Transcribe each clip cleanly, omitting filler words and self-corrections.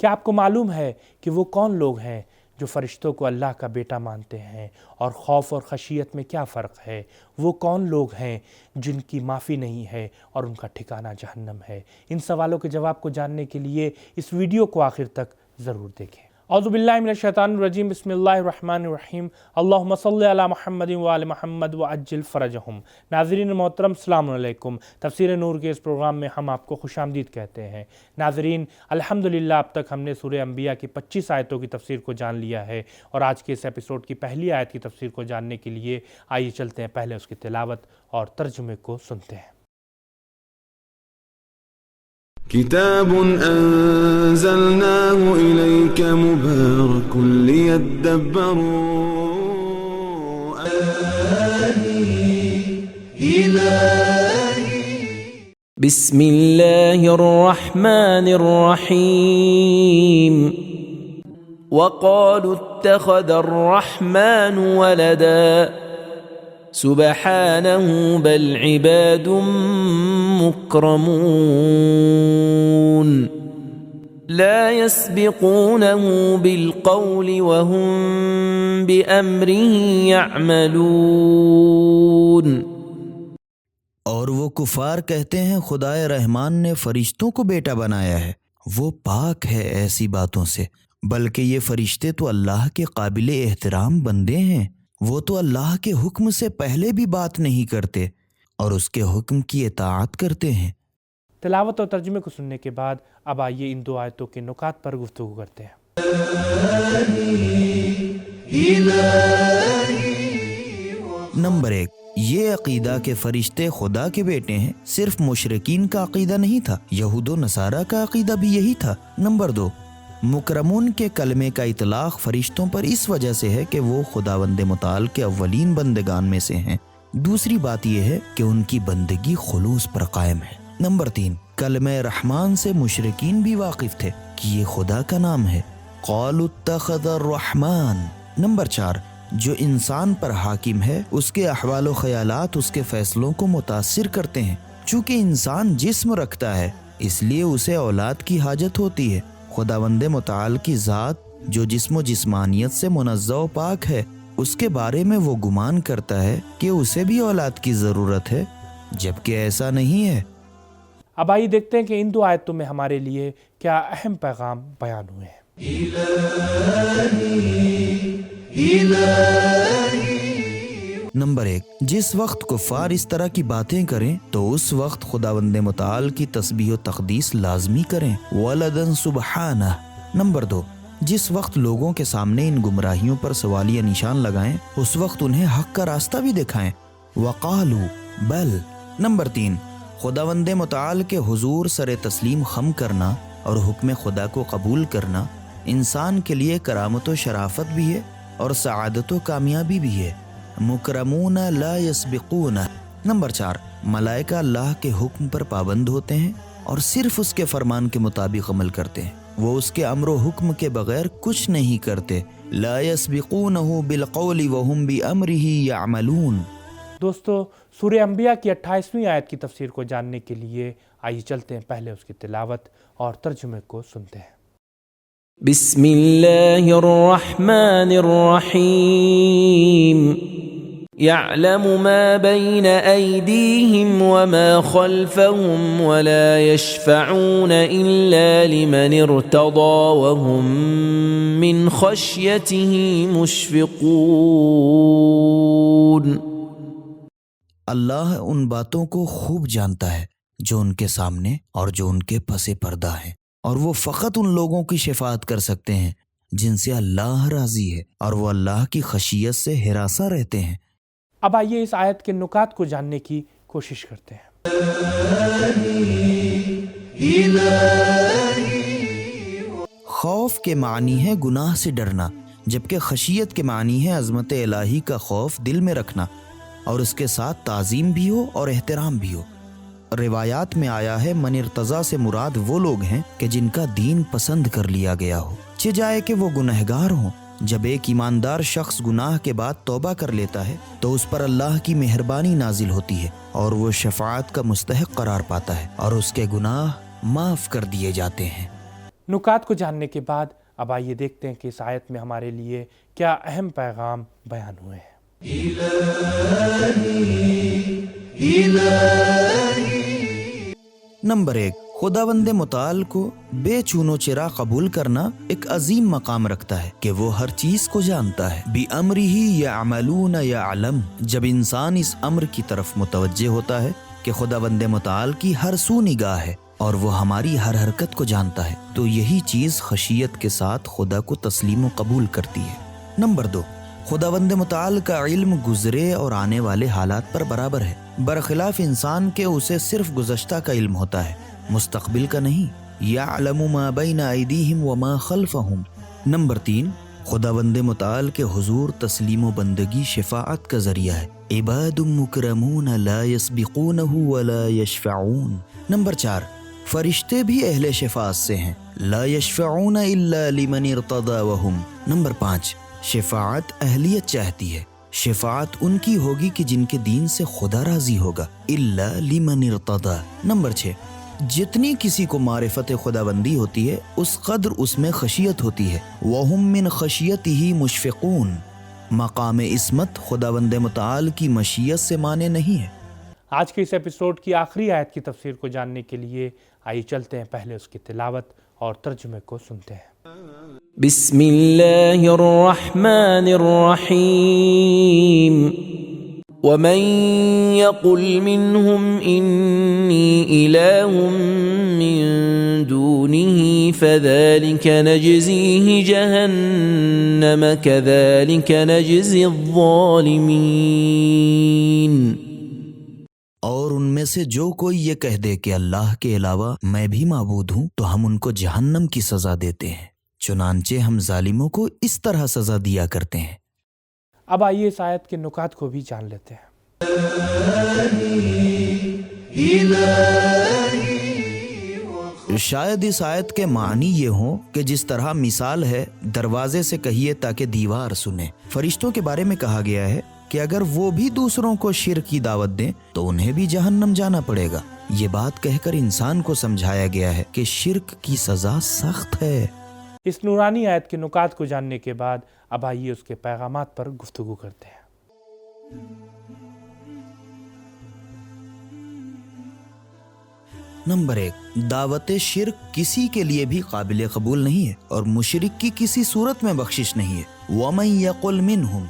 کیا آپ کو معلوم ہے کہ وہ کون لوگ ہیں جو فرشتوں کو اللہ کا بیٹا مانتے ہیں؟ اور خوف اور خشیت میں کیا فرق ہے؟ وہ کون لوگ ہیں جن کی معافی نہیں ہے اور ان کا ٹھکانہ جہنم ہے؟ ان سوالوں کے جواب کو جاننے کے لیے اس ویڈیو کو آخر تک ضرور دیکھیں۔ اعوذ باللہ من الشیطان الرجیم، بسم اللہ الرحمن الرحیم، اللہم صلی علی محمد وآل محمد وعجل فرجہم۔ ناظرین محترم، السلام علیکم۔ تفسیر نور کے اس پروگرام میں ہم آپ کو خوش آمدید کہتے ہیں۔ ناظرین، الحمدللہ اب تک ہم نے سورہ انبیاء کی 25 آیتوں کی تفسیر کو جان لیا ہے، اور آج کے اس ایپیسوڈ کی پہلی آیت کی تفسیر کو جاننے کے لیے آئیے چلتے ہیں پہلے اس کی تلاوت اور ترجمے کو سنتے ہیں۔ كتاب أنزلناه إليك مبارك ليدبروا بسم الله الرحمن الرحيم وقالوا اتخذ الرحمن ولدا سبحانه بل عباد مكرمون لا يسبقونه بالقول وهم بأمره يعملون۔ اور وہ کفار کہتے ہیں خدائے رحمان نے فرشتوں کو بیٹا بنایا ہے، وہ پاک ہے ایسی باتوں سے، بلکہ یہ فرشتے تو اللہ کے قابل احترام بندے ہیں، وہ تو اللہ کے حکم سے پہلے بھی بات نہیں کرتے اور اس کے حکم کی اطاعت کرتے ہیں۔ تلاوت اور ترجمے کو سننے کے بعد اب آئیے ان دو آیتوں کے نکات پر گفتگو کرتے ہیں۔ نمبر 1، یہ عقیدہ کہ فرشتے خدا کے بیٹے ہیں صرف مشرکین کا عقیدہ نہیں تھا، یہود و نصارہ کا عقیدہ بھی یہی تھا۔ نمبر 2، مکرمون کے کلمے کا اطلاق فرشتوں پر اس وجہ سے ہے کہ وہ خداوند متعال کے اولین بندگان میں سے ہیں۔ دوسری بات یہ ہے کہ ان کی بندگی خلوص پر قائم ہے۔ نمبر 3، کلمہ رحمان سے مشرکین بھی واقف تھے کہ یہ خدا کا نام ہے، قالوا اتخذ الرحمن۔ نمبر 4، جو انسان پر حاکم ہے اس کے احوال و خیالات اس کے فیصلوں کو متاثر کرتے ہیں۔ چونکہ انسان جسم رکھتا ہے اس لیے اسے اولاد کی حاجت ہوتی ہے۔ خداوند متعال کی ذات جو جسم و جسمانیت سے منزہ و پاک ہے، اس کے بارے میں وہ گمان کرتا ہے کہ اسے بھی اولاد کی ضرورت ہے، جبکہ ایسا نہیں ہے۔ اب آئیے دیکھتے ہیں کہ ان دو آیتوں میں ہمارے لیے کیا اہم پیغام بیان ہوئے ہیں۔ نمبر 1، جس وقت کفار اس طرح کی باتیں کریں تو اس وقت خداوند متعال کی تسبیح و تقدیس لازمی کریں، ولدن سبحانہ۔ نمبر 2، جس وقت لوگوں کے سامنے ان گمراہیوں پر سوالیہ نشان لگائیں اس وقت انہیں حق کا راستہ بھی دکھائیں، وقالوا بل۔ نمبر 3، خداوند متعال کے حضور سر تسلیم خم کرنا اور حکم خدا کو قبول کرنا انسان کے لیے کرامت و شرافت بھی ہے اور سعادت و کامیابی بھی ہے۔ مکرمون لا یسبقون۔ نمبر 4، ملائکہ اللہ کے حکم پر پابند ہوتے ہیں اور صرف اس کے فرمان کے مطابق عمل کرتے ہیں، وہ اس کے امر و حکم کے بغیر کچھ نہیں کرتے۔ لا یسبقونہ بالقول وہم بامرہ یعملون۔ دوستو، سورہ انبیاء کی 28ویں آیت کی تفسیر کو جاننے کے لیے آئیے چلتے ہیں پہلے اس کی تلاوت اور ترجمے کو سنتے ہیں۔ بسم اللہ الرحمن الرحیم يعلم ما بين أيديهم وما خلفهم ولا يشفعون إلا لمن ارتضى وهم من خشيته مشفقون۔ اللہ ان باتوں کو خوب جانتا ہے جو ان کے سامنے اور جو ان کے پس پردہ ہیں، اور وہ فقط ان لوگوں کی شفاعت کر سکتے ہیں جن سے اللہ راضی ہے اور وہ اللہ کی خشیت سے ہراساں رہتے ہیں۔ اب آئیے اس آیت کے نکات کو جاننے کی کوشش کرتے ہیں۔ خوف کے معنی ہے گناہ سے ڈرنا، جبکہ خشیت کے معنی ہے عظمت الہی کا خوف دل میں رکھنا اور اس کے ساتھ تعظیم بھی ہو اور احترام بھی ہو۔ روایات میں آیا ہے من ارتضیٰ سے مراد وہ لوگ ہیں کہ جن کا دین پسند کر لیا گیا ہو، چہ جائے کہ وہ گنہگار ہوں۔ جب ایک ایماندار شخص گناہ کے بعد توبہ کر لیتا ہے تو اس پر اللہ کی مہربانی نازل ہوتی ہے اور وہ شفاعت کا مستحق قرار پاتا ہے اور اس کے گناہ معاف کر دیے جاتے ہیں۔ نکات کو جاننے کے بعد اب آئیے دیکھتے ہیں کہ اس آیت میں ہمارے لیے کیا اہم پیغام بیان ہوئے ہیں۔ نمبر 1، خداوند متعال کو بے چونو چرا قبول کرنا ایک عظیم مقام رکھتا ہے کہ وہ ہر چیز کو جانتا ہے۔ بِأَمْرِهِ يَعْمَلُونَ يَعْلَمُ، جب انسان اس امر کی طرف متوجہ ہوتا ہے کہ خداوند متعال کی ہر سو نگاہ ہے اور وہ ہماری ہر حرکت کو جانتا ہے، تو یہی چیز خشیت کے ساتھ خدا کو تسلیم و قبول کرتی ہے۔ نمبر 2، خداوند متعال کا علم گزرے اور آنے والے حالات پر برابر ہے، برخلاف انسان کے اسے صرف گزشتہ کا علم ہوتا ہے، مستقبل کا نہیں۔ یعلم ما بین ایدیہم وما خلفہم۔ نمبر 3، خداوند متعال کے حضور تسلیم و بندگی شفاعت کا ذریعہ ہے۔ عباد مکرمون لا یسبقونہ ولا یشفعون۔ نمبر 4، فرشتے بھی اہل شفاعت سے ہیں، لا یشفعون الا لمن ارتضی وہم۔ نمبر 5، شفاعت اہلیت چاہتی ہے، شفاعت ان کی ہوگی کہ جن کے دین سے خدا راضی ہوگا، الا لمن ارتضی۔ نمبر 6، جتنی کسی کو معرفت خداوندی ہوتی ہے اس قدر اس میں خشیت ہوتی ہے۔ وَهُم مِّن خَشْيَتِهِ مُشْفِقُونَ، مقام عصمت خداوند متعال کی مشیت سے مانے نہیں ہے۔ آج کے اس ایپیسوڈ کی آخری آیت کی تفسیر کو جاننے کے لیے آئیے چلتے ہیں پہلے اس کی تلاوت اور ترجمے کو سنتے ہیں۔ بسم اللہ الرحمن الرحیم ومن يقل منهم إني إله من دونه فذلك نجزيه جهنم كذلك نجزي الظالمين۔ اور ان میں سے جو کوئی یہ کہہ دے کہ اللہ کے علاوہ میں بھی معبود ہوں تو ہم ان کو جہنم کی سزا دیتے ہیں، چنانچہ ہم ظالموں کو اس طرح سزا دیا کرتے ہیں۔ اب آئیے اس آیت کے نکات کو بھی جان لیتے ہیں۔ شاید اس آیت کے معنی یہ ہوں کہ جس طرح مثال ہے دروازے سے کہیے تاکہ دیوار سنے۔ فرشتوں کے بارے میں کہا گیا ہے کہ اگر وہ بھی دوسروں کو شرک کی دعوت دیں تو انہیں بھی جہنم جانا پڑے گا۔ یہ بات کہہ کر انسان کو سمجھایا گیا ہے کہ شرک کی سزا سخت ہے۔ اس نورانی آیت کے نکات کو جاننے کے بعد اب آئیے اس کے پیغامات پر گفتگو کرتے ہیں۔ نمبر 1، دعوت شرک کسی کے لیے بھی قابل قبول نہیں ہے اور مشرک کی کسی صورت میں بخشش نہیں ہے۔ وَمَن يَقُلْ مِنْهُمْ۔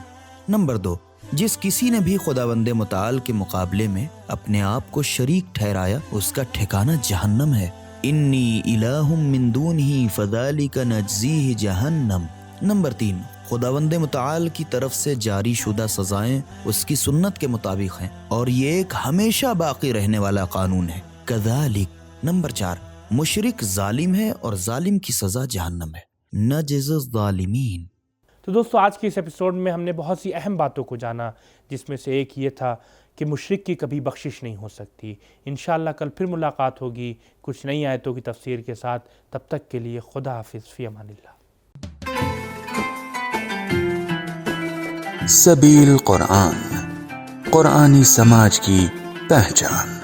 نمبر 2، جس کسی نے بھی خداوند متعال کے مقابلے میں اپنے آپ کو شریک ٹھہرایا اس کا ٹھکانہ جہنم ہے۔ انی الہ من دونہ فذلک نجزیہ جہنم۔ نمبر 3، خداوند متعال کی طرف سے جاری شدہ سزائیں اس کی سنت کے مطابق ہیں اور یہ ایک ہمیشہ باقی رہنے والا قانون ہے۔ کذالک۔ نمبر 4، مشرک ظالم ہے اور ظالم کی سزا جہنم ہے۔ نجزی الظالمین۔ تو دوستو آج کے اس ایپیسوڈ میں ہم نے بہت سی اہم باتوں کو جانا، جس میں سے ایک یہ تھا کہ مشرک کی کبھی بخشش نہیں ہو سکتی۔ انشاءاللہ کل پھر ملاقات ہوگی کچھ نئی آیتوں کی تفسیر کے ساتھ، تب تک کے لیے خدا حافظ، فی امان اللہ۔ سبیل قرآن، قرآنی سماج کی پہچان۔